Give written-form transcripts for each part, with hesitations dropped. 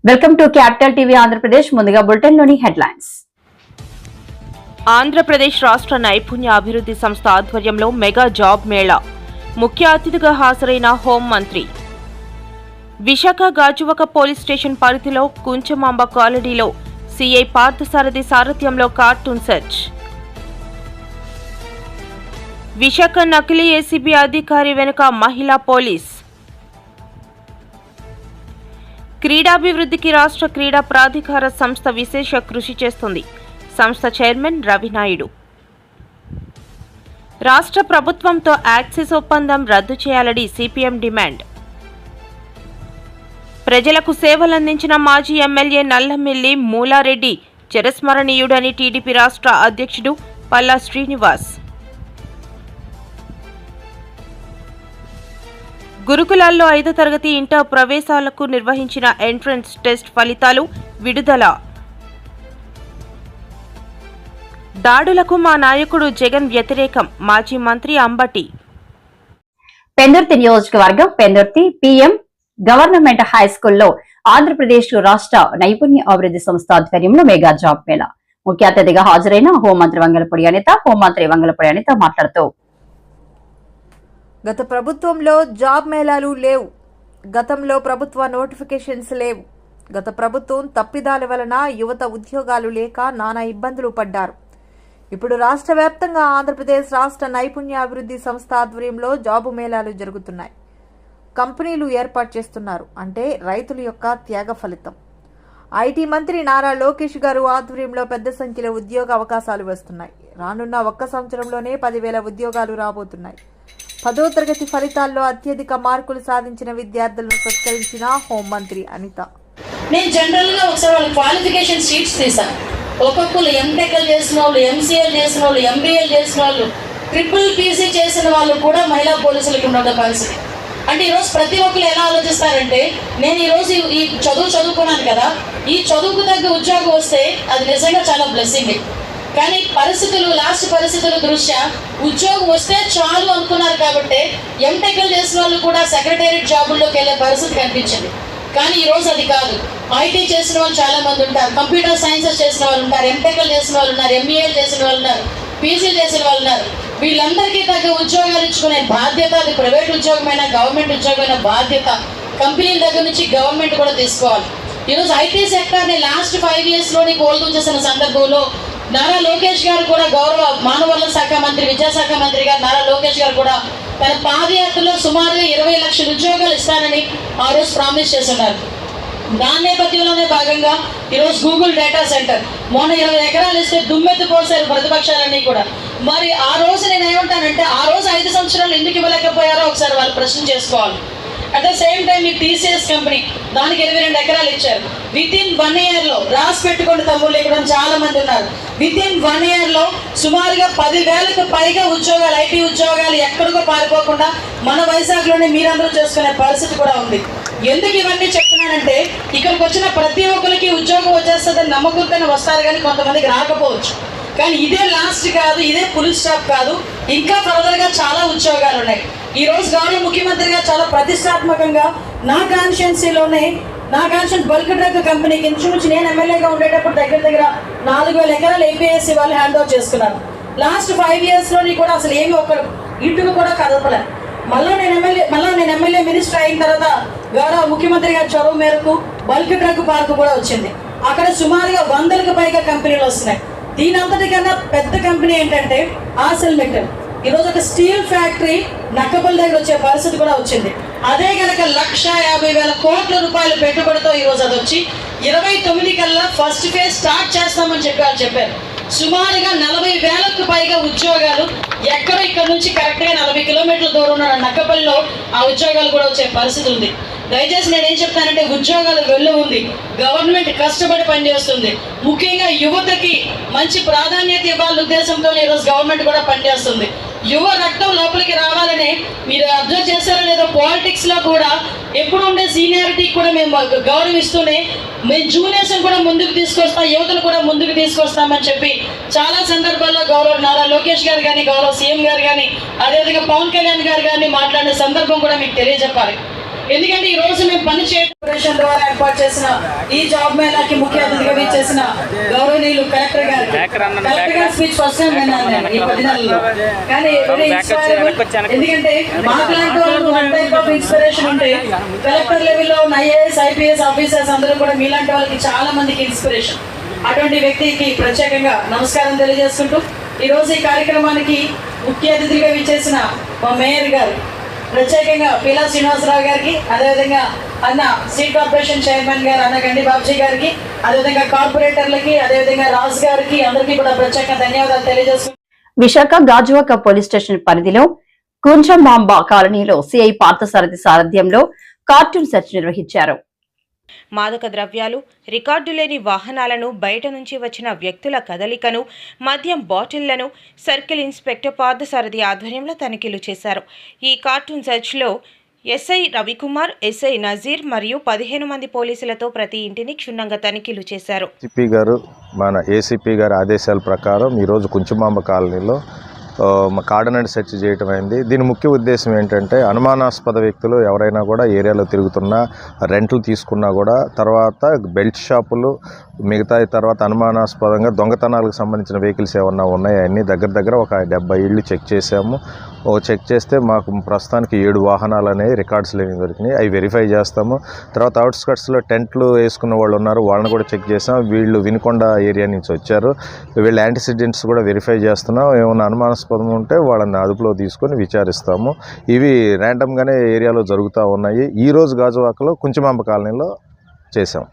Welcome to capital TV Andhra Pradesh. ముందుగా bulletin లోని headlines. Andhra Pradesh రాష్ట్ర నైపుణ్య అభివృద్ధి సంస్థ ఆధ్వర్యంలో మెగా జాబ్ మేళా. ముఖ్య అతిథిగా హాజరైన హోంమంత్రి. విశాఖ గాజువాక పోలీస్ స్టేషన్ పరిధిలో కుంచమాంబ కాలనీలో సీఐ పార్థసారథి సారథ్యంలో కార్టూన్ సెర్చ్. విశాఖ నకిలీ ఏసీబీ అధికారి వెనుక మహిళా పోలీస్. క్రీడాభివృద్ధికి రాష్ట్ర క్రీడా ప్రాధికార సంస్థ విశేష కృషి చేస్తుంది. సంస్థ చైర్మన్ రవినాయుడు. రాష్ట్ర ప్రభుత్వంతో యాక్సిస్ ఒప్పందం రద్దు చేయాలని సిపిఎం డిమాండ్. ప్రజలకు సేవలందించిన మాజీ ఎమ్మెల్యే నల్లమిల్లి మూలారెడ్డి చిరస్మరణీయుడని టీడీపీ రాష్ట్ర అధ్యక్షుడు పల్లా శ్రీనివాస్. గురుకులాల్లో 5వ తరగతి ఇంటర్ ప్రవేశాలకు నిర్వహించిన ఎంట్రన్స్ టెస్ట్ ఫలితాలు విడుదల. దాడులకు మా నాయకుడు జగన్ వ్యతిరేకం. మాజీ మంత్రి అంబటి. పెందుర్తి నియోజకవర్గం పెందుర్తి పిఎం గవర్నమెంట్ హై స్కూల్లో ఆంధ్రప్రదేశ్ రాష్ట్ర నైపుణ్య అభివృద్ధి సంస్థ ఆధ్వర్యంలో మెగా జాబ్ మేళా. ముఖ్య అతిథిగా హాజరైన హోంమంత్రి వంగలపూడి అనిత మాట్లాడుతూ, గత ప్రభుత్వంలో జాబ్ మేళాలు లేవు. గతంలో ప్రభుత్వ నోటిఫికేషన్స్ లేవు. గత ప్రభుత్వం తప్పిదాల వలన యువత ఉద్యోగాలు లేక నానా ఇబ్బందులు పడ్డారు. ఇప్పుడు రాష్ట్ర వ్యాప్తంగా ఆంధ్రప్రదేశ్ రాష్ట్ర నైపుణ్య అభివృద్ధి సంస్థ ఆధ్వర్యంలో జాబు మేళాలు జరుగుతున్నాయి. కంపెనీలు ఏర్పాటు చేస్తున్నారు. అంటే రైతుల యొక్క త్యాగ ఫలితం. ఐటీ మంత్రి నారా లోకేష్ గారు ఆధ్వర్యంలో పెద్ద సంఖ్యలో ఉద్యోగ అవకాశాలు వస్తున్నాయి. రానున్న 1 సంవత్సరంలోనే 10,000 ఉద్యోగాలు రాబోతున్నాయి. 10వ తరగతి ఫలితాల్లో అత్యధిక మార్కులు సాధించిన విద్యార్థులను సత్కరించిన హోంమంత్రి అనిత. నేను జనరల్గా ఒకసారి వాళ్ళ క్వాలిఫికేషన్ షీట్స్ తీసాను. ఒక్కొక్కరు ఎంటెక్ఎల్ చేసిన వాళ్ళు, ఎంసీఎల్ చేసిన వాళ్ళు, ఎంబీఏ చేసిన వాళ్ళు, ట్రిపుల్ పీసీ చేసిన వాళ్ళు కూడా మహిళా పోలీసులకి ఉన్న పరిస్థితి. అంటే ఈరోజు ప్రతి ఒక్కరు ఎలా ఆలోచిస్తారంటే, నేను ఈరోజు ఈ చదువుకున్నాను కదా, ఈ చదువుకు తగ్గ ఉద్యోగం వస్తే అది నిజంగా చాలా బ్లెస్సింగ్. కానీ లాస్ట్ పరిస్థితుల దృష్ట్యా ఉద్యోగం వస్తే చాలు అనుకున్నారు కాబట్టి ఎంటెక్ఎల్ చేసిన వాళ్ళు కూడా సెక్రటేరియట్ జాబుల్లోకి వెళ్ళే పరిస్థితి కనిపించింది. కానీ ఈరోజు అది కాదు. ఐటీ చేసిన వాళ్ళు చాలా మంది ఉంటారు, కంప్యూటర్ సైన్సెస్ చేసిన వాళ్ళు ఉంటారు, ఎంటెక్ఎల్ చేసిన వాళ్ళు ఉన్నారు, ఎంబీఏలు చేసిన వాళ్ళు ఉన్నారు, పీసీ చేసిన వాళ్ళు ఉన్నారు. వీళ్ళందరికీ తగ్గ ఉద్యోగాలు ఇచ్చుకునే బాధ్యత, అది ప్రైవేట్ ఉద్యోగమైనా గవర్నమెంట్ ఉద్యోగమైన బాధ్యత కంపెనీల దగ్గర నుంచి గవర్నమెంట్ కూడా తీసుకోవాలి. ఈరోజు ఐటీ సెక్టర్ని లాస్ట్ 5 yearsలోని కోల్పోయి చేసిన సందర్భంలో నారా లోకేష్ గారు కూడా గౌరవ మానవ వనరుల శాఖ మంత్రి, విద్యాశాఖ మంత్రి గారు నారా లోకేష్ గారు కూడా తన పాదయాత్రలో సుమారుగా 20 లక్షల ఉద్యోగాలు ఇస్తానని ఆ రోజు ప్రామిస్ చేస్తున్నారు. దాని నేపథ్యంలోనే భాగంగా ఈరోజు గూగుల్ డేటా సెంటర్ మొన్న 20 ఎకరాలు ఇస్తే దుమ్మెత్తి పోసారు ప్రతిపక్షాలన్నీ కూడా. మరి ఆ రోజు నేను ఏమంటానంటే, ఆ రోజు 5 సంవత్సరాలు ఎందుకు ఇవ్వలేకపోయారో ఒకసారి వాళ్ళు ప్రశ్న చేసుకోవాలి. అట్ ద సేమ్ టైం ఈ టీసీఎస్ కంపెనీ దానికి 22 ఎకరాలు ఇచ్చారు. వితిన్ 1 yearలో రాసి పెట్టుకుని తమ్ముళ్ళు ఇక్కడ చాలా మంది ఉన్నారు. వితిన్ 1 yearలో సుమారుగా 10,000కు పైగా ఉద్యోగాలు, ఐటీ ఉద్యోగాలు ఎక్కడికో పారిపోకుండా మన వైజాగ్లోనే మీరందరూ చేసుకునే పరిస్థితి కూడా ఉంది. ఎందుకు ఇవన్నీ చెప్తున్నానంటే, ఇక్కడికి వచ్చిన ప్రతి ఒక్కరికి ఉద్యోగం వచ్చేస్తుందని నమ్మకంతోనే వస్తారు, కానీ కొంతమందికి రాకపోవచ్చు. కానీ ఇదే లాస్ట్ కాదు, ఇదే ఫుల్ స్టాప్ కాదు, ఇంకా ఫర్దర్గా చాలా ఉద్యోగాలు ఉన్నాయి. ఈ రోజు గౌరవ ముఖ్యమంత్రిగా చాలా ప్రతిష్టాత్మకంగా నా కాన్షియన్స్ బల్క్ డ్రగ్ కంపెనీకి ఇంచుమించు నేను ఎమ్మెల్యేగా ఉండేటప్పుడు దగ్గర 4,000 ఎకరాలు ఏపీఎస్సీ వాళ్ళు హ్యాండ్ ఓవర్ చేసుకున్నారు. లాస్ట్ 5 yearsలోని కూడా అసలు ఏమి ఒక ఇంటికి కూడా కదపలేదు. మళ్ళీ నేను ఎమ్మెల్యే మినిస్టర్ అయిన తర్వాత గౌరవ ముఖ్యమంత్రి గారి చొరవ మేరకు బల్క్ డ్రగ్ పార్క్ కూడా వచ్చింది. అక్కడ సుమారుగా 100కు పైగా కంపెనీలు వస్తున్నాయి. దీని అంతటికన్నా పెద్ద కంపెనీ ఏంటంటే ఆర్సెల్ మెటల్. ఈరోజు ఒక స్టీల్ ఫ్యాక్టరీ నక్కపల్లి దగ్గర వచ్చే పరిస్థితి కూడా వచ్చింది. అదే కనుక 1,50,000 కోట్ల రూపాయల పెట్టుబడితో ఈరోజు అది వచ్చి 29 కల్లా ఫస్ట్ ఫేజ్ స్టార్ట్ చేస్తామని చెప్పారు. సుమారుగా 40,000కు పైగా ఉద్యోగాలు ఎక్కడో ఇక్కడ నుంచి కరెక్ట్గా 40 కిలోమీటర్ల దూరం ఉన్న నక్కపల్లిలో ఆ ఉద్యోగాలు కూడా వచ్చే పరిస్థితి ఉంది. దయచేసి నేనేం చెప్తానంటే, ఉద్యోగాలు వెళ్ళు ఉంది, గవర్నమెంట్ కష్టపడి పనిచేస్తుంది. ముఖ్యంగా యువతకి మంచి ప్రాధాన్యత ఇవ్వాలనే ఉద్దేశంతో ఈరోజు గవర్నమెంట్ కూడా పనిచేస్తుంది. యువ రక్తం లోపలికి రావాలని మీరు అబ్జర్వ్ చేస్తారో లేదో, పాలిటిక్స్లో కూడా ఎప్పుడు ఉండే సీనియారిటీకి కూడా మేము గౌరవిస్తూనే మేము జూనియర్స్ని కూడా ముందుకు తీసుకొస్తాం, యువతను కూడా ముందుకు తీసుకొస్తామని చెప్పి చాలా సందర్భాల్లో గౌరవ నారా లోకేష్ గారు కానీ, గౌరవ సీఎం గారు కానీ, అదేవిధంగా పవన్ కళ్యాణ్ గారు కానీ మాట్లాడిన సందర్భం కూడా మీకు తెలియజెప్పాలి. ఎందుకంటే ఈ రోజు మేము పని చేయడం ద్వారా ఏర్పాటు చేసిన ఈ జాబ్ మేళాకి ముఖ్య అతిథిగా విచ్చేసిన గౌరవనీయులు కలెక్టర్ గారు స్పీచ్ ఫస్ట్ టైం విన్నాను నేను ఈ 10 నెలల్లో. కానీ ఎందుకంటే మాట్లాంటి వాళ్ళు వన్ టైప్ ఆఫ్ ఇన్స్పిరేషన్ ఉంటే కలెక్టర్ లెవెల్లో ఉన్న ఐఏఎస్ ఐపీఎస్ ఆఫీసర్స్ అందరూ కూడా మీలాంటి వాళ్ళకి చాలా మందికి ఇన్స్పిరేషన్. అటువంటి వ్యక్తికి ప్రత్యేకంగా నమస్కారం తెలియజేసుకుంటూ ఈ రోజు ఈ కార్యక్రమానికి ముఖ్య అతిథిగా విచ్చేసిన మా మేయర్ గారు, ప్రత్యేకంగా పీలా శ్రీనివాసరావు గారికి, అదేవిధంగా అన్న సీట్ కార్పొరేషన్ చైర్మన్ గారు అన్న గండి బాబ్జీ గారికి, అదేవిధంగా కార్పొరేటర్లకి, అదేవిధంగా రాజు గారికి అందరికీ కూడా ప్రత్యేక ధన్యవాదాలు తెలియజేస్తున్నాను. విశాఖ గాజువాక పోలీస్ స్టేషన్ పరిధిలో కుంచమాంబ కాలనీలో సిఐ పార్థసారథి సారథ్యంలో కార్టూన్ సెర్చ్ నిర్వహించారు. మాదక ద్రవ్యాలు, రికార్డు లేని వాహనాలను, బయట నుంచి వచ్చిన వ్యక్తుల కదలికను, మద్యం బాటిళ్లను సర్కిల్ ఇన్స్పెక్టర్ పార్థసారథి ఆధ్వర్యంలో తనిఖీలు చేశారు. ఈ కార్టూన్ సెర్చ్లో ఎస్ఐ రవికుమార్, ఎస్ఐ నజీర్ మరియు 15 మంది పోలీసులతో ప్రతి ఇంటిని క్షుణ్ణంగా తనిఖీలు చేశారు. ఏసీపీ గారి ఆదేశాల ప్రకారం ఈరోజు కుంచమాంబ కాలనీలో కార్డనెడ్ సెర్చ్ చేయటం అయింది. దీని ముఖ్య ఉద్దేశం ఏంటంటే అనుమానాస్పద వ్యక్తులు ఎవరైనా కూడా ఏరియాలో తిరుగుతున్నా, రెంట్లు తీసుకున్నా కూడా, తర్వాత బెల్ట్ షాపులు, మిగతా తర్వాత అనుమానాస్పదంగా దొంగతనాలకు సంబంధించిన వెహికల్స్ ఏమన్నా ఉన్నాయో అన్నీ దగ్గర ఒక 70 ఇళ్ళు చెక్ చేసాము. చెక్ చేస్తే మాకు ప్రస్తుతానికి 7 వాహనాలు అనేవి రికార్డ్స్ లేని దొరికినాయి. అవి వెరిఫై చేస్తాము. తర్వాత అవుట్స్కట్స్లో టెంట్లు వేసుకున్న వాళ్ళు ఉన్నారు, వాళ్ళని కూడా చెక్ చేసాం. వీళ్ళు వినుకొండ ఏరియా నుంచి వచ్చారు. వీళ్ళ యాంటీసిడెంట్స్ కూడా వెరిఫై చేస్తున్నాం. ఏమైనా అనుమానాస్పదం ఉంటే వాళ్ళని అదుపులో తీసుకొని విచారిస్తాము. ఇవి ర్యాండమ్గానే ఏరియాలో జరుగుతూ ఉన్నాయి. ఈరోజు గాజువాకలో కుంచమాంబ కాలనీలో చేశాం.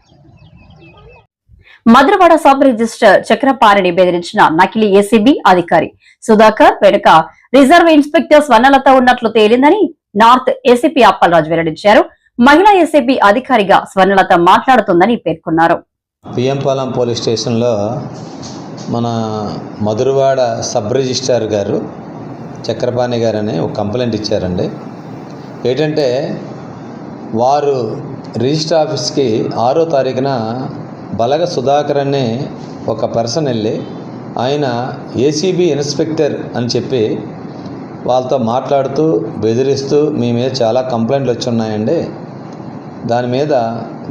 మధురవాడ సబ్ రిజిస్టర్ చక్రపాణిని బెదిరించిన నకిలీ ఏసీబీ అధికారి సుధాకర్ వెనుక రిజర్వ్ ఇన్స్పెక్టర్ స్వర్ణలత ఉన్నట్లు తేలిందని నార్త్ ఏసీపీ అప్పలరాజు వెల్లడించారు. మహిళా ఏసీబీ అధికారిగా స్వర్ణలత మాట్లాడుతుందని పేర్కొన్నారు. పిఎంపాలెం పోలీస్ స్టేషన్లో మన మధురవాడ సబ్ రిజిస్ట్రార్ గారు చక్రపాణి గారని ఒక కంప్లైంట్ ఇచ్చారండి. ఏంటంటే వారు రిజిస్టర్ ఆఫీస్కి 6వ తారీఖున బలగ సుధాకర్ అనే ఒక పర్సన్ వెళ్ళి ఆయన ఏసీబీ ఇన్స్పెక్టర్ అని చెప్పి వాళ్ళతో మాట్లాడుతూ బెదిరిస్తూ మీ మీద చాలా కంప్లైంట్లు వచ్చి ఉన్నాయండి, దాని మీద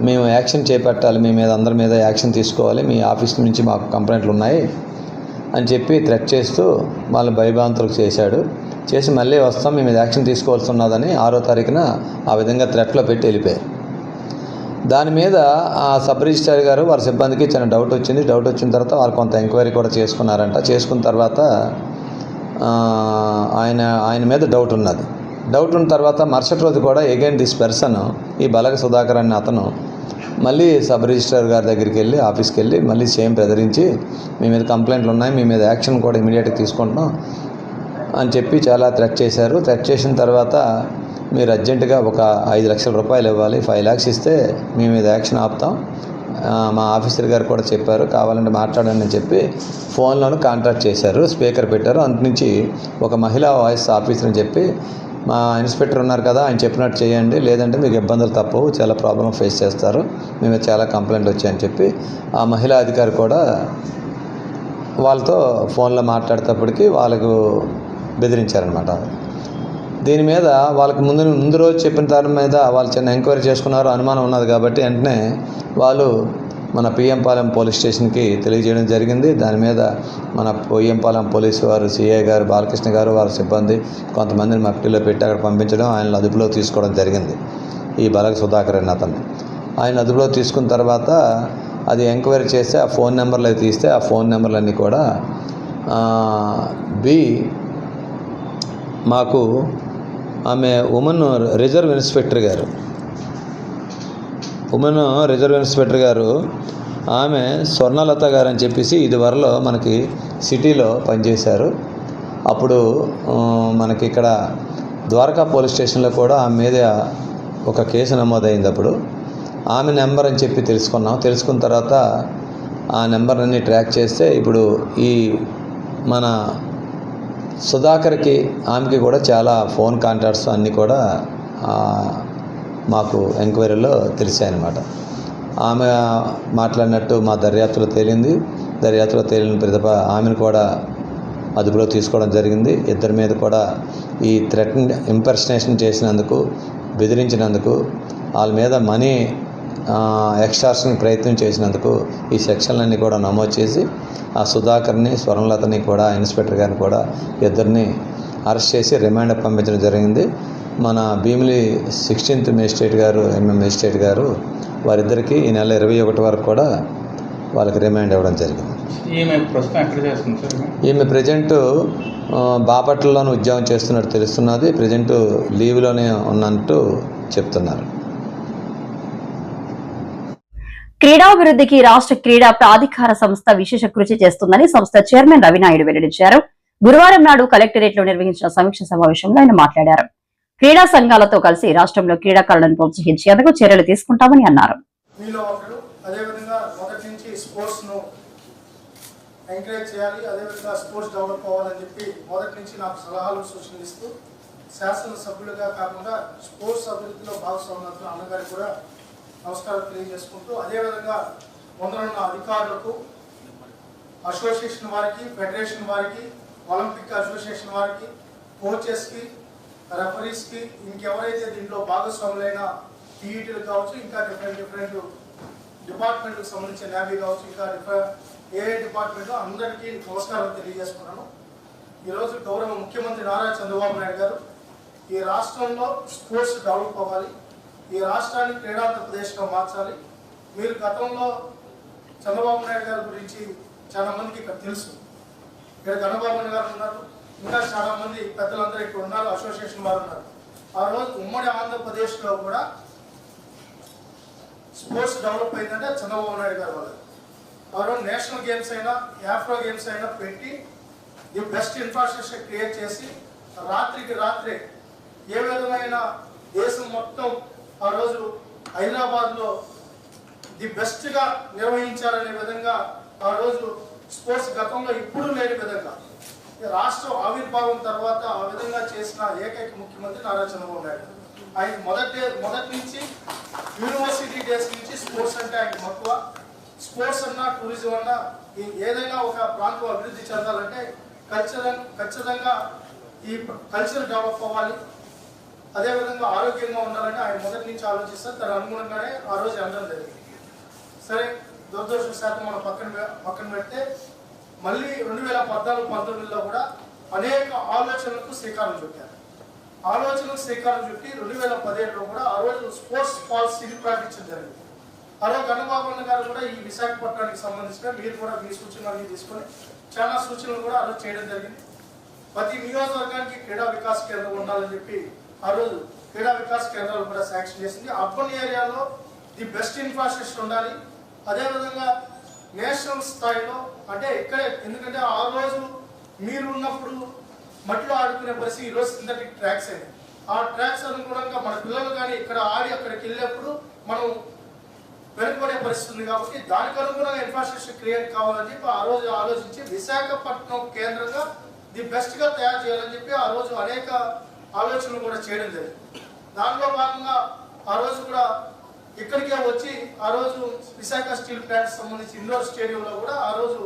మేము యాక్షన్ చేపట్టాలి, మీ మీద అందరి మీద యాక్షన్ తీసుకోవాలి, మీ ఆఫీస్ నుంచి మాకు కంప్లైంట్లు ఉన్నాయి అని చెప్పి థ్రెట్ చేస్తూ వాళ్ళని భయభ్రాంతులకు చేసి మళ్ళీ వస్తాం, మీ మీద యాక్షన్ తీసుకోవాల్సి ఉన్నదని 6వ తారీఖున ఆ విధంగా థ్రెట్లో పెట్టి వెళ్ళిపోయారు. దాని మీద ఆ సబ్ రిజిస్ట్రార్ గారు వారి సిబ్బందికి చిన్న డౌట్ వచ్చింది. డౌట్ వచ్చిన తర్వాత వారు కొంత ఎంక్వైరీ కూడా చేసుకున్నారంట. చేసుకున్న తర్వాత ఆయన మీద డౌట్ ఉన్నది. డౌట్ ఉన్న తర్వాత మరుసటి రోజు కూడా అగైన్ దిస్ పర్సన్, ఈ బలగ సుధాకర్ అనే అతను మళ్ళీ సబ్ రిజిస్ట్రార్ గారి దగ్గరికి వెళ్ళి ఆఫీస్కి వెళ్ళి మళ్ళీ సేమ్ బెదిరించి మీ మీద కంప్లైంట్లు ఉన్నాయి, మీ మీద యాక్షన్ కూడా ఇమీడియట్గా తీసుకుంటున్నాం అని చెప్పి చాలా థ్రెట్ చేశారు. థ్రెట్ చేసిన తర్వాత మీరు అర్జెంటుగా ఒక 5 లక్షల రూపాయలు ఇవ్వాలి, 5 lakhs ఇస్తే మీ మీద యాక్షన్ ఆపుతాం, మా ఆఫీసర్ గారు కూడా చెప్పారు, కావాలంటే మాట్లాడండి అని చెప్పి ఫోన్లోనూ కాంటాక్ట్ చేశారు, స్పీకర్ పెట్టారు. అంతనుంచి ఒక మహిళా వాయిస్ ఆఫీసర్ అని చెప్పి మా ఇన్స్పెక్టర్ ఉన్నారు కదా ఆయన చెప్పినట్టు చేయండి, లేదంటే మీకు ఇబ్బందులు తప్పవు, చాలా ప్రాబ్లం ఫేస్ చేస్తారు, మేము చాలా కంప్లైంట్ వచ్చాయని చెప్పి ఆ మహిళా అధికారి కూడా వాళ్ళతో ఫోన్లో మాట్లాడేటప్పటికి వాళ్ళకు బెదిరించారనమాట. దీని మీద వాళ్ళకి ముందు రోజు చెప్పిన దాని మీద వాళ్ళు చిన్న ఎంక్వైరీ చేసుకున్నారు, అనుమానం ఉన్నది కాబట్టి వెంటనే వాళ్ళు మన పిఎంపాలెం పోలీస్ స్టేషన్కి తెలియజేయడం జరిగింది. దాని మీద మన పిఎంపాలెం పోలీసు వారు సిఐ గారు బాలకృష్ణ గారు వారి సిబ్బంది కొంతమందిని మఫ్టీలో పెట్టి అక్కడ పంపించడం, ఆయన అదుపులో తీసుకోవడం జరిగింది. ఈ బలగ సుధాకర్ అనే అతన్ని ఆయన అదుపులో తీసుకున్న తర్వాత అది ఎంక్వైరీ చేస్తే ఆ ఫోన్ నెంబర్లు తీస్తే ఆ ఫోన్ నెంబర్లన్నీ కూడా మాకు ఆమె ఉమెన్ రిజర్వ్ ఇన్స్పెక్టర్ గారు ఆమె స్వర్ణలత గారు అని చెప్పేసి ఇదివరలో మనకి సిటీలో పనిచేశారు. అప్పుడు మనకి ఇక్కడ ద్వారకా పోలీస్ స్టేషన్లో కూడా ఆమె మీద ఒక కేసు నమోదైంది. అప్పుడు ఆమె నెంబర్ అని చెప్పి తెలుసుకున్న తర్వాత ఆ నెంబర్ని ట్రాక్ చేస్తే ఇప్పుడు ఈ మన సుధాకర్కి ఆమెకి కూడా చాలా ఫోన్ కాంటాక్ట్స్ అన్నీ కూడా మాకు ఎంక్వైరీలో తెలిసాయన్నమాట. ఆమె మాట్లాడినట్టు మా దర్యాప్తులో తేలింది. దర్యాప్తులో తేలిన ప్రతిభ ఆమెను కూడా అదుపులో తీసుకోవడం జరిగింది. ఇద్దరి మీద కూడా ఈ థ్రెట్ ఇంపర్సనేషన్ చేసినందుకు బెదిరించినందుకు, వాళ్ళ మీద మనీ ఎక్స్టార్షన్ ప్రయత్నం చేసినందుకు ఈ సెక్షన్లన్నీ కూడా నమోదు చేసి ఆ సుధాకర్ని, స్వర్ణలతని కూడా, ఇన్స్పెక్టర్ గారిని కూడా ఇద్దరిని అరెస్ట్ చేసి రిమాండ్ పంపించడం జరిగింది. మన భీమిలి 16th మేజిస్ట్రేట్ గారు, మేజిస్ట్రేట్ గారు వారిద్దరికీ ఈ నెల 21 వరకు కూడా వాళ్ళకి రిమాండ్ ఇవ్వడం జరిగింది. ఈమె ప్రజెంట్ బాపట్లలోనే ఉద్యోగం చేస్తున్నట్టు తెలుస్తున్నది. ప్రజెంట్ లీవ్లోనే ఉన్నట్టు చెప్తున్నారు. క్రీడాభివృద్ధికి రాష్ట్ర క్రీడా ప్రాధికార సంస్థ విశేష కృషి చేస్తుందని సంస్థ చైర్మన్ రవినాయుడు వెల్లడించారు. గురువారం నాడు కలెక్టరేట్ లో నిర్వహించిన సమీక్ష సమావేశంలో ఆయన మాట్లాడారు. క్రీడా సంఘాలతో కలిసి రాష్ట్రంలో క్రీడాకారులను ప్రోత్సహించేందుకు చర్యలు తీసుకుంటామని అన్నారు. ఎంకరేజ్ చేయాలి, అదేవిధంగా స్పోర్ట్స్ డెవలప్ అవ్వాలని చెప్పి మొదటి నుంచి నాకు సలహాలు సూచనలు ఇస్తూ శాసనసభ్యులుగా కాకుండా స్పోర్ట్స్ అభివృద్ధిలో భాగస్వామ్యం అన్నగారికి కూడా నమస్కారం తెలియజేసుకుంటూ, అదేవిధంగా ముందరున్న అధికారులకు, అసోసియేషన్ వారికి, ఫెడరేషన్ వారికి, ఒలింపిక్ అసోసియేషన్ వారికి, కోచెస్కి, రెఫరీస్కి, ఇంకెవరైతే దీంట్లో భాగస్వాములైన పీఈటీలు కావచ్చు, ఇంకా డిఫరెంట్ డిపార్ట్మెంట్కి సంబంధించిన నేవీ కావచ్చు, ఇంకా ఏ డిపార్ట్మెంట్ అందరికీ నమస్కారం తెలియజేసుకున్నాను. ఈరోజు గౌరవ ముఖ్యమంత్రి నారా చంద్రబాబు నాయుడు గారు ఈ రాష్ట్రంలో స్పోర్ట్స్ డెవలప్ అవ్వాలి, ఈ రాష్ట్రాన్ని క్రీడాంధ్రప్రదేశ్గా మార్చాలి. మీరు గతంలో చంద్రబాబు నాయుడు గారి గురించి చాలా మందికి ఇక్కడ తెలుసు. ఇక్కడ గణబాబు గారు ఉన్నారు, ఇంకా చాలా మంది పెద్దలందరూ ఇక్కడ ఉన్నారు, అసోసియేషన్ వారు ఉన్నారు. ఆ రోజు ఉమ్మడి ఆంధ్రప్రదేశ్లో కూడా స్పోర్ట్స్ డెవలప్ అయిందంటే చంద్రబాబు నాయుడు గారి వల్ల. ఆ రోజు నేషనల్ గేమ్స్ అయినా, యాఫ్రో గేమ్స్ అయినా పెట్టి ది బెస్ట్ ఇన్ఫ్రాస్ట్రక్చర్ క్రియేట్ చేసి రాత్రికి రాత్రే ఏ విధమైన దేశం మొత్తం ఆ రోజు హైదరాబాద్లో ది బెస్ట్గా నిర్వహించాలనే విధంగా ఆ రోజు స్పోర్ట్స్ గతంలో ఇప్పుడు లేని విధంగా రాష్ట్రం ఆవిర్భావం తర్వాత ఆ విధంగా చేసిన ఏకైక ముఖ్యమంత్రి నారా చంద్రబాబు నాయుడు. ఆయన మొదటి నుంచి యూనివర్సిటీ డేస్ నుంచి స్పోర్ట్స్ అంటే ఆయనకు మక్కువ. స్పోర్ట్స్ అన్నా, టూరిజం అన్నా, ఏదైనా ఒక ప్రాంతం అభివృద్ధి చెందాలంటే ఖచ్చితంగా ఈ కల్చర్ డెవలప్ అవ్వాలి, అదేవిధంగా ఆరోగ్యంగా ఉండాలని ఆయన మొదటి నుంచి ఆలోచిస్తారు. దాని అనుగుణంగానే ఆ రోజు అనడం జరిగింది. సరే, దురదృష్టవశాతం మనం పక్కన పెడితే మళ్ళీ 2014-19లో కూడా అనేక ఆలోచనలకు శ్రీకారం చుట్టారు. ఆలోచనలకు శ్రీకారం చుట్టి 2017లో కూడా ఆ రోజు స్పోర్ట్స్ పాలసీని ప్రకటించడం జరిగింది. ఆ రోజు గణబాబు గారు కూడా ఈ విశాఖపట్నానికి సంబంధించిన మీరు కూడా మీ సూచనలు తీసుకొని చాలా సూచనలు కూడా ఆ రోజు చేయడం జరిగింది. ప్రతి నియోజకవర్గానికి క్రీడా వికాస్ కేంద్రం ఉండాలని చెప్పి ఆ రోజు క్రీడా వికాస్ కేంద్రాలు కూడా శాంక్షన్ చేసింది. అర్బన్ ఏరియాలో ది బెస్ట్ ఇన్ఫ్రాస్ట్రక్చర్ ఉండాలి, అదేవిధంగా నేషనల్ స్థాయిలో అంటే ఇక్కడే, ఎందుకంటే ఆ రోజు మీరు ఉన్నప్పుడు మట్టిలో ఆడుకునే పరిస్థితి ఈరోజు సింథటిక్ ట్రాక్స్ అయింది. ఆ ట్రాక్స్ అనుగుణంగా మన పిల్లలు కానీ ఇక్కడ ఆడి అక్కడికి వెళ్ళినప్పుడు మనం వెనుకబడే పరిస్థితి ఉంది. కాబట్టి దానికి అనుగుణంగా ఇన్ఫ్రాస్ట్రక్చర్ క్రియేట్ కావాలని చెప్పి ఆ రోజు ఆలోచించి విశాఖపట్నం కేంద్రంగా ది బెస్ట్గా తయారు చేయాలని చెప్పి ఆ రోజు అనేక ఆలోచనలు కూడా చేయడం జరిగింది. దానిలో భాగంగా ఆ రోజు కూడా ఇక్కడికే వచ్చి ఆ రోజు విశాఖ స్టీల్ ప్లాంట్ సంబంధించి ఇండోర్ స్టేడియంలో కూడా ఆ రోజు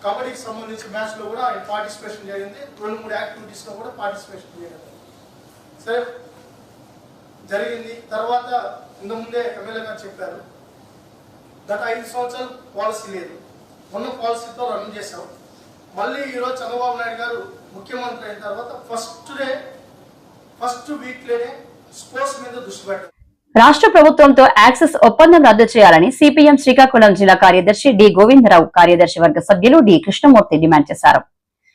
కబడ్డీకి సంబంధించిన మ్యాచ్లో కూడా ఆయన పార్టిసిపేషన్ జరిగింది. 2-3 యాక్టివిటీస్లో కూడా పార్టిసిపేషన్ చేయడం సరే జరిగింది. తర్వాత ఇంతకుముందే ఎమ్మెల్యే గారు చెప్పారు, గత 5 సంవత్సరాలు పాలసీ లేదు, ఉన్న పాలసీతో రన్ చేశాం. మళ్ళీ ఈరోజు చంద్రబాబు నాయుడు గారు ముఖ్యమంత్రి అయిన తర్వాత ఫస్ట్ వీక్లోనే స్పోర్ట్స్ మీద దృష్టి పెట్టారు. రాష్ట్ర ప్రభుత్వంతో యాక్సెస్ ఒప్పందం రద్దు చేయాలని సిపిఎం శ్రీకాకుళం జిల్లా కార్యదర్శి డి గోవిందరావు, కార్యదర్శి వర్గ సభ్యులు డి కృష్ణమూర్తి డిమాండ్ చేశారు.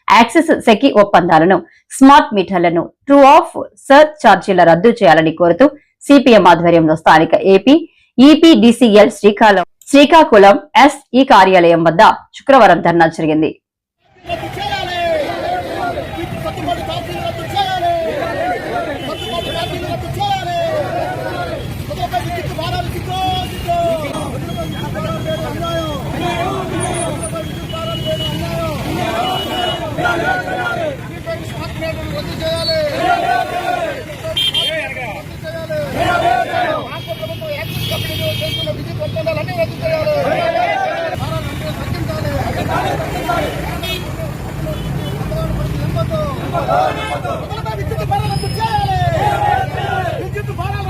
యాక్సెస్ సెకి ఒప్పందాలను, స్మార్ట్ మీటర్లను, ట్రూ ఆఫ్ సర్ ఛార్జీల రద్దు చేయాలని కోరుతూ సిపిఎం ఆధ్వర్యంలో స్థానిక ఈపీడీసీఎల్ శ్రీకాకుళం ఎస్ఈ కార్యాలయం వద్ద శుక్రవారం ధర్నా జరిగింది. విద్యుత్ భారాలు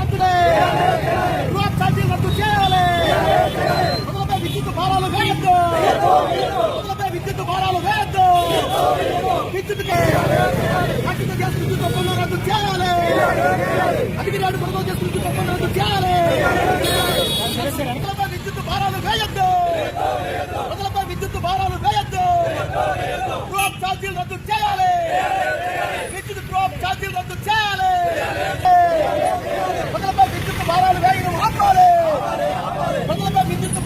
భారాలు వేయొద్దు, ప్రజలపై విద్యుత్ భారాలు వేయొద్దు, డ్రాప్ ఛార్జీలు రద్దు చేయాలి, విద్యుత్ డ్రాప్ ఛార్జీలు రద్దు చేయాలి, ప్రజలపై విద్యుత్ భారాలు వేయడం ఆపాలి, ప్రజలపై విద్యుత్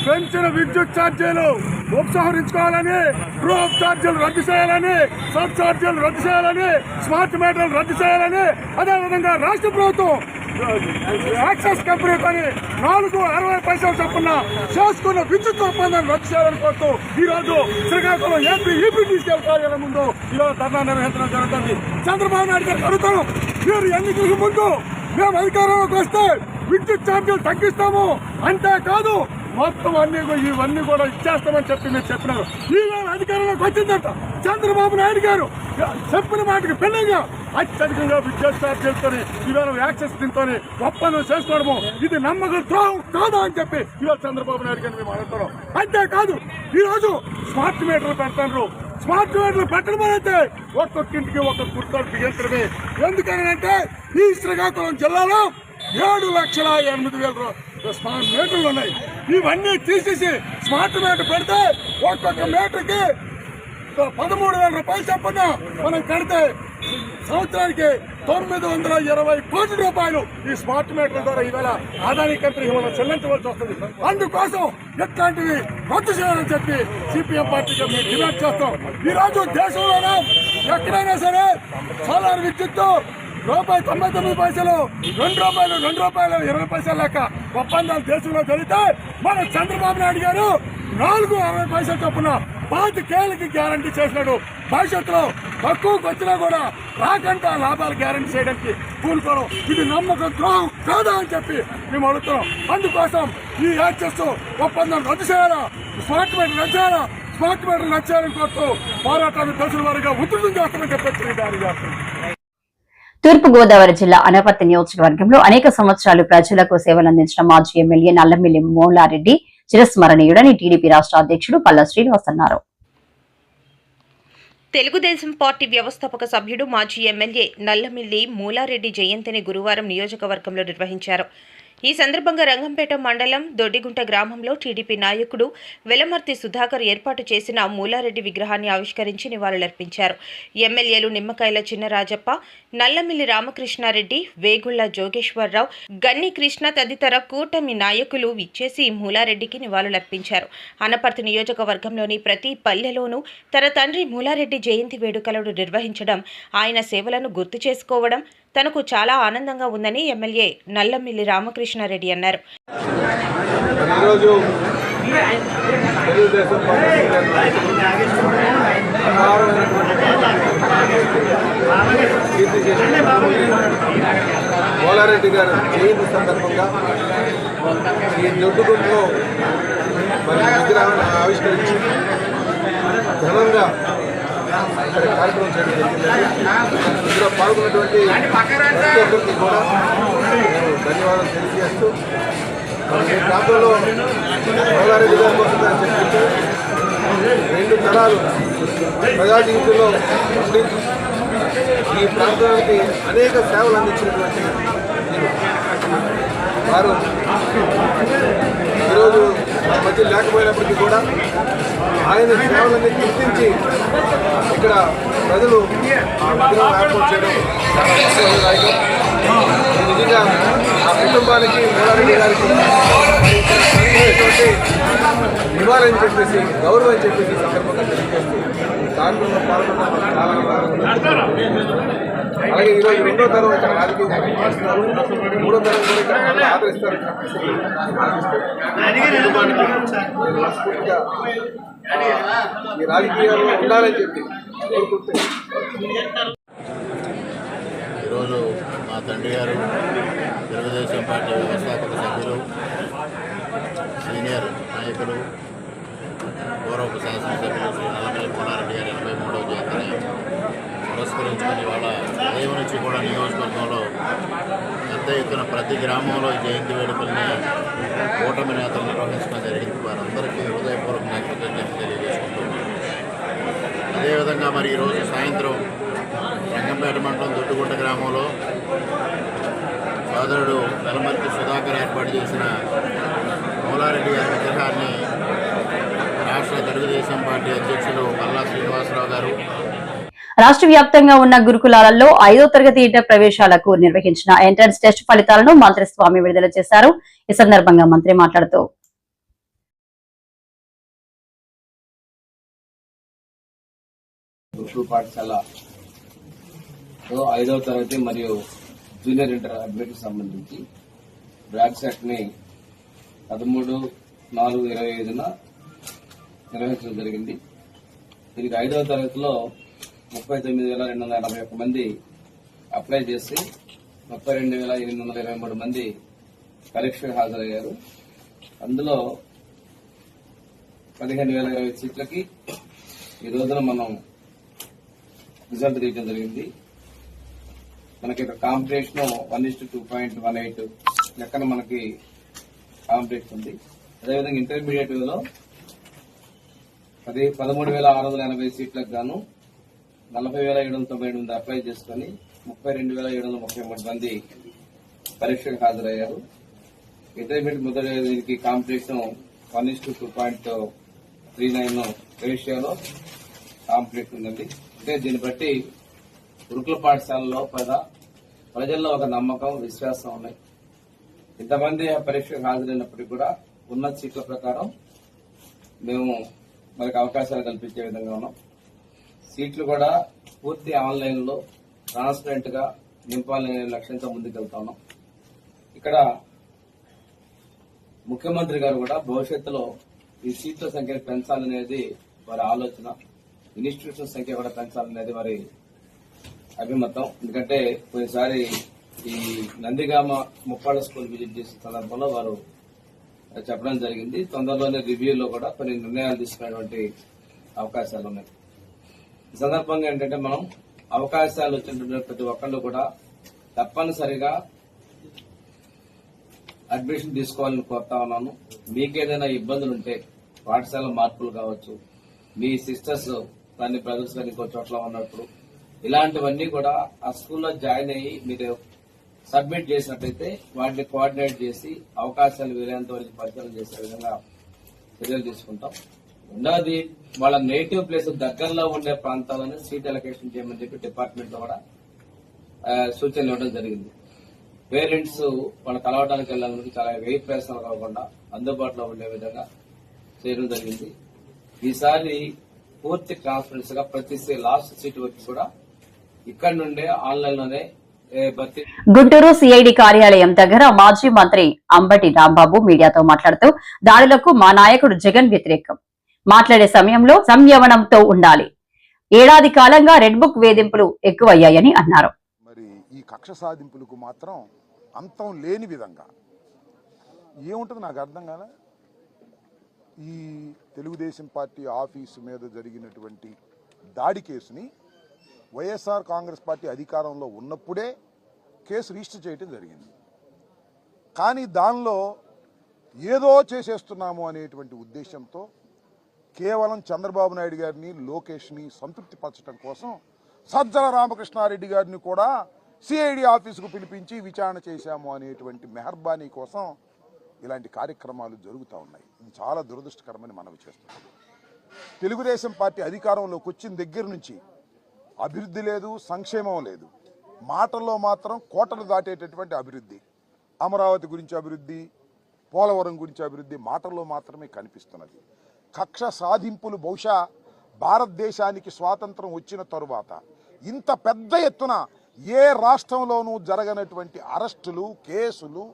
పెంచిన విద్యుత్ ఛార్జీలు ఉపసంహరించుకోవాలని, డ్రాప్ ఛార్జీలు రద్దు చేయాలని, సబ్ ఛార్జీలు రద్దు చేయాలని, స్మార్ట్ మీటర్లు రద్దు చేయాలని, అదేవిధంగా రాష్ట్ర ప్రభుత్వం యాక్సెస్ కంపెనీతో 4.60 పైసలు చొప్పున చేసుకున్న విద్యుత్ ఒప్పందాన్ని రద్దు చేయాలని కోరుతూ ఈ రోజు శ్రీకాకుళం ఏపీ ఈపీటీసీఎల్ కార్యాలయం ముందు ఈరోజు ధర్నా నిర్వహించడం జరుగుతుంది. చంద్రబాబు నాయుడు గారు అడుగుతాం, మీరు ఎన్నికలకు ముందు మేము అధికారంలోకి వస్తే విద్యుత్ ఛార్జీలు తగ్గిస్తాము, అంతేకాదు మొత్తం ఇవన్నీ కూడా ఇచ్చేస్తామని చెప్పి మీరు చెప్పినారు. ఈవేళ అధికారంలోకి వచ్చిందట చంద్రబాబు నాయుడు గారు చెప్పిన మాటకి భిన్నంగా అత్యధికంగా విద్యుత్ ఛార్జీలతో ఈవేళ యాక్సెస్ దీంతో ఒప్పందం చేసుకోవడము ఇది నమ్మకం ద్రోహం కాదా అని చెప్పి ఇవాళ చంద్రబాబు నాయుడు గారిని మేము అడుగుతున్నాం. అంతేకాదు ఈ రోజు స్మార్ట్ మీటర్లు పెడతారు. స్మార్ట్ మీటర్లు పెట్టడం అయితే ఒక్కొక్కింటికి ఒక్కొక్క గుర్తు బిగించడమే. ఎందుకనంటే ఈ శ్రీకాకుళం జిల్లాలో 7,08,000 స్మార్ట్ మీటర్లు ఉన్నాయి. ఇవన్నీ తీసేసి స్మార్ట్ మీటర్ పెడితే ఒక్కొక్క మీటర్కి 13,000 రూపాయలు చొప్పున మనం కడితే సంవత్సరానికి 920 కోట్ల రూపాయలు ఈ స్మార్ట్ మీటర్ల ద్వారా ఈవేళ ఆదాయ కంపెనీకి మనం చెల్లించవలసి వస్తుంది. అందుకోసం ఇట్లాంటివి రద్దు చేయాలని చెప్పి సిపిఎం పార్టీగా మేము డిమాండ్ చేస్తాం. ఈ రోజు దేశంలోనే ఎక్కడైనా సరే సోలార్ విద్యుత్తు ₹99, ₹2, లెక్క ఒప్పందాలు దేశంలో జరిగితే మన చంద్రబాబు నాయుడు గారు 4.60 చొప్పున 5 గ్యారంటీ చేసినాడు. భవిష్యత్తులో తక్కువకు వచ్చినా కూడా రాకుండా లాభాలు గ్యారంటీ చేయడానికి కూలుకోవడం ఇది నమ్మకం ద్రోహం కాదా అని చెప్పి మేము అడుగుతున్నాం. అందుకోసం ఈ యాక్సెస్ ఒప్పందం రద్దు చేయాలా, స్మార్ట్ మీటర్ రద్దు చేయాలా, స్మార్ట్ మీటర్ రద్దు చేయాలని కోరుతూ పోరాటాన్ని దశల వారీగా ఉధృతం చేస్తామని చెప్పి దాని చేస్తాం. తూర్పుగోదావరి జిల్లా అనపర్తి నియోజకవర్గంలో అనేక సంవత్సరాలు ప్రజలకు సేవలందించిన మాజీ ఎమ్మెల్యే నల్లమిల్లి మూలారెడ్డి చిరస్మరణీయుడని టీడీపీ రాష్ట్ర అధ్యక్షుడు పల్లా శ్రీనివాస్ అన్నారు. తెలుగుదేశం పార్టీ వ్యవస్థాపక సభ్యుడు మాజీ ఎమ్మెల్యే నల్లమిల్లి మూలారెడ్డి జయంతిని గురువారం నియోజకవర్గంలో నిర్వహించారు. ఈ సందర్భంగా రంగంపేట మండలం దొడ్డిగుంట గ్రామంలో టీడీపీ నాయకుడు వెలమర్తి సుధాకర్ ఏర్పాటు చేసిన మూలారెడ్డి విగ్రహాన్ని ఆవిష్కరించి నివాళులర్పించారు. ఎమ్మెల్యేలు నిమ్మకాయల చిన్నరాజప్ప, నల్లమిల్లి రామకృష్ణారెడ్డి, వేగుళ్ల జోగేశ్వరరావు, గన్ని కృష్ణ తదితర కూటమి నాయకులు విచ్చేసి మూలారెడ్డికి నివాళులర్పించారు. అనపర్తి నియోజకవర్గంలోని ప్రతి పల్లెలోనూ తన తండ్రి మూలారెడ్డి జయంతి వేడుకలను నిర్వహించడం, ఆయన సేవలను గుర్తు చేసుకోవడం తనకు చాలా ఆనందంగా ఉందని ఎమ్మెల్యే నల్లమిల్లి రామకృష్ణారెడ్డి అన్నారు. మూలారెడ్డి గారు జయంతి సందర్భంగా ఈ దొడ్డుగుంటలో మరి విగ్రహాన్ని ఆవిష్కరించి ఘనంగా కార్యక్రమం చేయడం జరిగింది. ఇందులో పాల్గొన్నటువంటి ప్రతి ఒక్కరికి కూడా నేను ధన్యవాదాలు తెలియజేస్తూ ఈ ప్రాంతంలో మూలారెడ్డి గారి కోసం చెప్తుంటే 2 తరాలు ప్రజా జీవితంలో ఉండి ఈ ప్రాంతానికి అనేక సేవలు అందించినటువంటి వారు ఈరోజు మా మధ్య లేకపోయినప్పటికీ కూడా ఆయన సేవలన్నీ గుర్తించి ఇక్కడ ప్రజలు ఆ విగ్రహం ఏర్పాటు చేయడం చాలా సంతోషదాయకం. నిజంగా ఆ కుటుంబానికి మూలారెడ్డి గారికి ఇవ్వాలని చెప్పేసి గౌరవం అని చెప్పేసి సందర్భంగా తెలియజేస్తూ కార్యక్రమంలో పాల్గొనడం చాలా అలాగే ఈరోజు 2వ తరం ఇక్కడ రాజకీయ చేస్తున్నారు, 3వ తరం కూడా ఇక్కడ ఆదరిస్తారని చెప్పేసి కుటుంబానికి మనస్ఫూర్తిగా ఈ రాజకీయాల్లో ఉండాలని చెప్పి కోరుకుంటే ఈరోజు మా తండ్రి గారు తెలుగుదేశం పార్టీ వ్యవస్థాపక సభ్యులు, సీనియర్ నాయకులు, పూర్వపు శాసనసభ్యులు శ్రీ నల్లమిల్లి మూలారెడ్డి గారి 83వ జయంతిని పురస్కరించుకుని వాళ్ళ ఉదయం నుంచి కూడా నియోజకవర్గంలో పెద్ద ఎత్తున ప్రతి గ్రామంలో ఈ జయంతి వేడుకల్ని కూటమి నేతలు నిర్వహించడం జరిగింది. వారందరికీ హృదయపూర్వకంగా కృతజ్ఞతలు తెలియజేసుకుంటున్నాం. అదేవిధంగా మరి ఈరోజు సాయంత్రం రంగంపేట మండలం దొడ్డుగుంట గ్రామంలో సోదరుడు వెలమర్తి సుధాకర్ ఏర్పాటు చేసిన మూలారెడ్డి గారిని రాష్ట్ర తెలుగుదేశం పార్టీ అధ్యక్షులు పల్లా శ్రీనివాసరావు గారు రాష్ట్ర వ్యాప్తంగా ఉన్న గురుకులాలలో 5వ తరగతి ఇంటర్ ప్రవేశాలకు నిర్వహించిన ఎంట్రన్స్ టెస్ట్ ఫలితాలను మంత్రి స్వామి విడుదల చేశారు. ఈ సందర్భంగా మంత్రి మాట్లాడుతూ గురుకుల పాఠశాల 5వ తరగతి మరియు జూనియర్ ఇంటర్ అడ్మిట్ సంబంధించి బ్రాక్ సెట్ ని 13/4/25న నిర్వహించడం జరిగింది. దీనికి 5వ తరగతిలో 39,281 మంది అప్లై చేసి 32,823 మంది పరీక్షకు హాజరయ్యారు. అందులో 15,020 సీట్లకి ఈ రోజున మనం రిజల్ట్ తీయడం జరిగింది. మనకి ఇక్కడ కాంపిటీషన్ 1:2.18 లెక్కన మనకి కాంపిటీషన్ ఉంది. అదేవిధంగా ఇంటర్మీడియట్ లో 13,680 సీట్లకు గాను 40,798 అప్లై చేసుకుని 32,733 మంది పరీక్షకు హాజరయ్యారు. ఇంటర్మీడియట్ మొదటి దీనికి కాంపిటీషన్ 1:2.39 రేషియోలో కాంపిటీషన్ ఉందండి. అంటే దీన్ని బట్టి గురుకుల పాఠశాలలో ప్రజల్లో ఒక నమ్మకం, విశ్వాసం ఉన్నాయి. ఇంతమంది పరీక్షకు హాజరైనప్పటికీ కూడా ఉన్న సీట్ల ప్రకారం మేము మనకు అవకాశాలు కల్పించే విధంగా ఉన్నాం. సీట్లు కూడా పూర్తి ఆన్లైన్ లో ట్రాన్స్పరెంట్ గా నింపాలనే లక్ష్యంతో ముందుకెళ్తున్నాం. ఇక్కడ ముఖ్యమంత్రి గారు కూడా భవిష్యత్తులో ఈ సీట్ల సంఖ్యను పెంచాలనేది వారి ఆలోచన, ఇన్స్టిట్యూషన్ సంఖ్య కూడా పెంచాలనేది వారి అభిమతం. ఎందుకంటే కొన్నిసారి ఈ నందిగామ ముప్పాళ్ళ స్కూల్ విజిట్ చేసిన సందర్భంలో వారు చెప్పడం జరిగింది. తొందరలోనే రివ్యూలో కూడా కొన్ని నిర్ణయాలు తీసుకునేటువంటి అవకాశాలు ఉన్నాయి. ఈ సందర్భంగా ఏంటంటే మనం అవకాశాలు వచ్చినటువంటి ప్రతి ఒక్కళ్ళు కూడా తప్పనిసరిగా అడ్మిషన్ తీసుకోవాలని కోరుతా ఉన్నాను. మీకేదైనా ఇబ్బందులు ఉంటే పాఠశాల మార్పులు కావచ్చు, మీ సిస్టర్స్ దాన్ని బ్రదర్స్ కానీ ఇంకో చోట్ల ఉన్నప్పుడు ఇలాంటివన్నీ కూడా ఆ స్కూల్లో జాయిన్ అయ్యి మీరు సబ్మిట్ చేసినట్లయితే వాటిని కోఆర్డినేట్ చేసి అవకాశాలు వీలైనంత వరకు పరిశీలన చేసే విధంగా చర్యలు తీసుకుంటాం. రెండవది వాళ్ళ నేటివ్ ప్లేస్ దగ్గరలో ఉండే ప్రాంతాలను సీట్ అలొకేషన్ చేయమని చెప్పి డిపార్ట్మెంట్ లో కూడా సూచనలు ఇవ్వడం జరిగింది. పేరెంట్స్ వాళ్ళు కలవడానికి వెళ్ళాలని చాలా వ్యయ ప్రయత్నాలు కాకుండా అందుబాటులో ఉండే విధంగా చేయడం జరిగింది. ఈసారి పూర్తి ట్రాన్స్పరెన్సీ గా ప్రతి లాస్ట్ సీట్ వరకు కూడా ఇక్కడ నుండే ఆన్లైన్ లోనే భర్తీ. గుంటూరు సిఐడి కార్యాలయం దగ్గర మాజీ మంత్రి అంబటి రాంబాబు మీడియాతో మాట్లాడుతూ దాడులకు మా నాయకుడు జగన్ వ్యతిరేకం, మాట్లాడే సమయంలో సంయమనంతో ఉండాలి, ఏడాది కాలంగా రెడ్ బుక్ వేధింపులు ఎక్కువయ్యాయని అన్నారు. మరి ఈ కక్ష సాధింపులకు మాత్రం అంతం లేని విధంగా ఏముంటుంది నాకు అర్థం కాలే. ఈ తెలుగుదేశం పార్టీ ఆఫీసు మీద జరిగినటువంటి దాడి కేసుని వైఎస్ఆర్ కాంగ్రెస్ పార్టీ అధికారంలో ఉన్నప్పుడే కేసు రిజిస్టర్ చేయడం జరిగింది. కానీ దానిలో ఏదో చేసేస్తున్నాము అనేటువంటి ఉద్దేశంతో కేవలం చంద్రబాబు నాయుడు గారిని, లోకేష్ని సంతృప్తిపరచడం కోసం సజ్జల రామకృష్ణారెడ్డి గారిని కూడా సిఐడి ఆఫీసుకు పిలిపించి విచారణ చేశాము అనేటువంటి మెహర్బానీ కోసం ఇలాంటి కార్యక్రమాలు జరుగుతూ ఉన్నాయి. ఇది చాలా దురదృష్టకరమని మనవి చేస్తున్నాం. తెలుగుదేశం పార్టీ అధికారంలోకి వచ్చిన దగ్గర నుంచి అభివృద్ధి లేదు, సంక్షేమం లేదు. మాటల్లో మాత్రం కోటలు దాటేటటువంటి అభివృద్ధి, అమరావతి గురించి అభివృద్ధి, పోలవరం గురించి అభివృద్ధి మాటల్లో మాత్రమే కనిపిస్తున్నది. కక్ష సాధింపులు బహుశా భారతదేశానికి స్వాతంత్రం వచ్చిన తరువాత ఇంత పెద్ద ఎత్తున ఏ రాష్ట్రంలోనూ జరగనటువంటి అరెస్టులు, కేసులు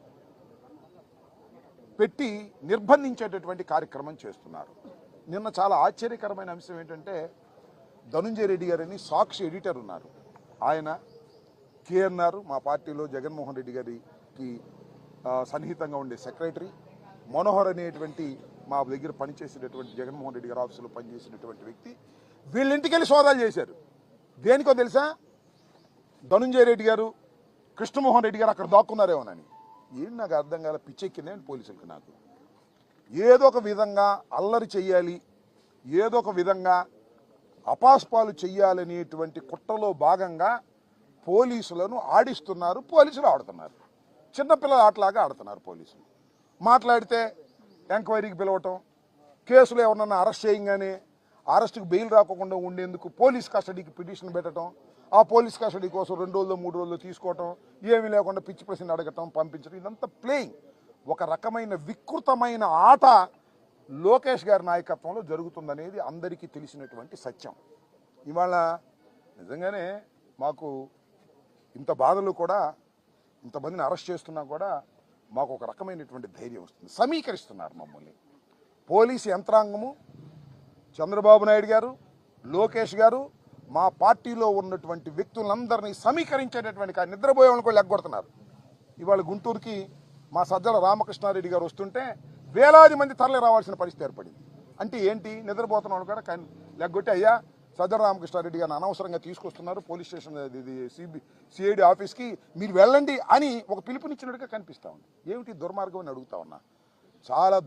పెట్టి నిర్బంధించేటటువంటి కార్యక్రమం చేస్తున్నారు. నిన్న చాలా ఆశ్చర్యకరమైన అంశం ఏంటంటే ధనుంజయ రెడ్డి గారని సాక్షి ఎడిటర్ ఉన్నారు, ఆయన కేఎన్ఆర్ మా పార్టీలో జగన్మోహన్ రెడ్డి గారికి సన్నిహితంగా ఉండే సెక్రటరీ, మనోహర్ అనేటువంటి మా దగ్గర పనిచేసేటటువంటి జగన్మోహన్ రెడ్డి గారి ఆఫీసులో పనిచేసినటువంటి వ్యక్తి, వీళ్ళింటికి వెళ్ళి సోదాలు చేశారు. దేనికో తెలుసా? ధనుంజయ రెడ్డి గారు, కృష్ణమోహన్ రెడ్డి గారు అక్కడ దాక్కున్నారేమోనని. ఏంటి నాకు అర్థం కాల, పిచ్చెక్కిందేంటి పోలీసులకు. నాకు ఏదో ఒక విధంగా అల్లరి చెయ్యాలి, ఏదో ఒక విధంగా అపాస్పాలు చెయ్యాలనేటువంటి కుట్రలో భాగంగా పోలీసులను ఆడిస్తున్నారు, పోలీసులు ఆడుతున్నారు. చిన్నపిల్లల ఆటలాగా ఆడుతున్నారు పోలీసులు. మాట్లాడితే ఎంక్వైరీకి పిలవటం, కేసులో ఎవరినన్నా అరెస్ట్ చేయగానే అరెస్టుకు బెయిల్ రాకుండా ఉండేందుకు పోలీస్ కస్టడీకి పిటిషన్ పెట్టడం, ఆ పోలీస్ కస్టడీ కోసం 2 రోజులు 3 రోజులు తీసుకోవటం, ఏమీ లేకుండా పిచ్చి ప్రశ్న అడగటం, పంపించడం, ఇదంతా ప్లేయింగ్. ఒక రకమైన వికృతమైన ఆట లోకేష్ గారి నాయకత్వంలో జరుగుతుందనేది అందరికీ తెలిసినటువంటి సత్యం. ఇవాళ నిజంగానే మాకు ఇంత బాధలు కూడా, ఇంతమందిని అరెస్ట్ చేస్తున్నా కూడా మాకు ఒక రకమైనటువంటి ధైర్యం వస్తుంది. సమీకరిస్తున్నారు మమ్మల్ని పోలీసు యంత్రాంగము, చంద్రబాబు నాయుడు గారు, లోకేష్ గారు, మా పార్టీలో ఉన్నటువంటి వ్యక్తులందరినీ సమీకరించేటటువంటి నిద్రపోయే వాళ్ళని కూడా లెగ్గొడుతున్నారు. ఇవాళ గుంటూరుకి మా సజ్జల రామకృష్ణారెడ్డి గారు వస్తుంటే వేలాది మంది తరలి రావాల్సిన పరిస్థితి ఏర్పడింది. అంటే ఏంటి, నిద్రపోతున్న వాళ్ళు కూడా లెగ్గొట్టి, అయ్యా సజ్జల రామకృష్ణారెడ్డి గారిని అనవసరంగా తీసుకొస్తున్నారు పోలీస్ స్టేషన్ సిఐడి ఆఫీస్కి, మీరు వెళ్ళండి అని ఒక పిలుపునిచ్చినట్టుగా కనిపిస్తూ ఉంది. ఏమిటి దుర్మార్గం అని అడుగుతా ఉన్నా. చాలా